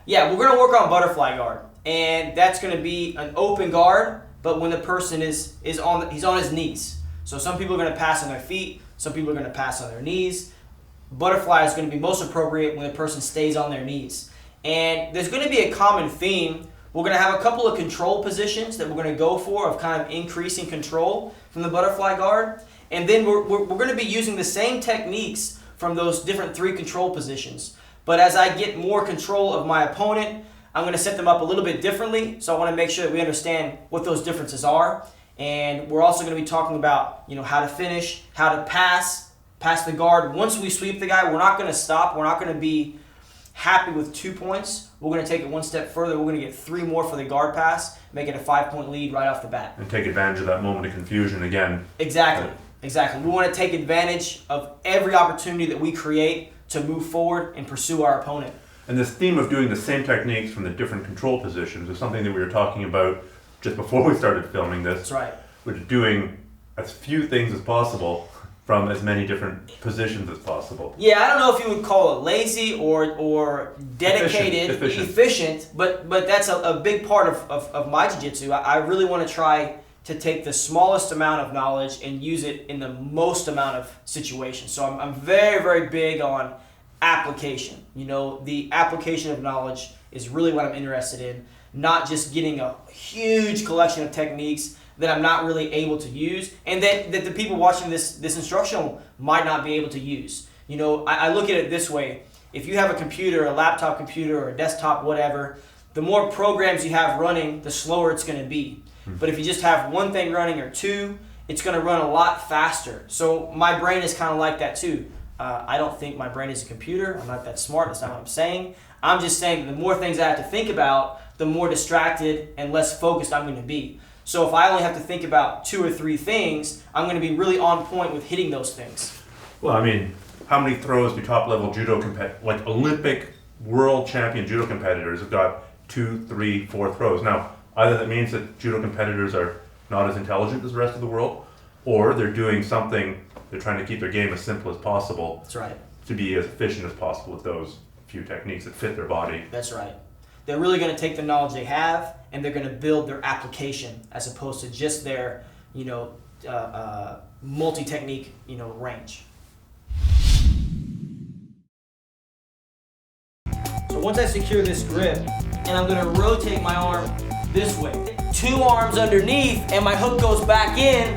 Yeah, we're gonna work on butterfly guard, and that's gonna be an open guard, but when the person he's on his knees. So some people are gonna pass on their feet, some people are gonna pass on their knees. Butterfly is gonna be most appropriate when the person stays on their knees. And there's gonna be a common theme. We're gonna have a couple of control positions that we're gonna go for of kind of increasing control from the butterfly guard. And then we're gonna be using the same techniques from those different 3 control positions. But as I get more control of my opponent, I'm going to set them up a little bit differently. So I want to make sure that we understand what those differences are. And we're also going to be talking about, how to finish, how to pass the guard. Once we sweep the guy, we're not going to stop. We're not going to be happy with 2 points. We're going to take it one step further. We're going to get 3 more for the guard pass, make it a 5-point lead right off the bat. And take advantage of that moment of confusion again. Exactly. We want to take advantage of every opportunity that we create to move forward and pursue our opponent. And this theme of doing the same techniques from the different control positions is something that we were talking about just before we started filming this. That's right. Which is doing as few things as possible from as many different positions as possible. Yeah, I don't know if you would call it lazy or dedicated, efficient, but that's a big part of my jiu-jitsu. I really want to try to take the smallest amount of knowledge and use it in the most amount of situations. So I'm very, very big on application. The application of knowledge is really what I'm interested in, not just getting a huge collection of techniques that I'm not really able to use and that the people watching this instructional might not be able to use. I look at it this way. If you have a computer, a laptop computer or a desktop, whatever, the more programs you have running, the slower it's going to be. But if you just have one thing running or 2, it's going to run a lot faster. So my brain is kind of like that too. I don't think my brain is a computer. I'm not that smart. That's not what I'm saying. I'm just saying that the more things I have to think about, the more distracted and less focused I'm going to be. So if I only have to think about 2 or 3 things, I'm going to be really on point with hitting those things. Well, how many throws do top-level judo like Olympic world champion judo competitors have got 2, 3, 4 throws? Now, either that means that judo competitors are not as intelligent as the rest of the world, or they're doing something, they're trying to keep their game as simple as possible. That's right. To be as efficient as possible with those few techniques that fit their body. That's right. They're really going to take the knowledge they have and they're going to build their application as opposed to just their, multi-technique, range. So once I secure this grip, and I'm going to rotate my arm this way. 2 arms underneath, and my hook goes back in,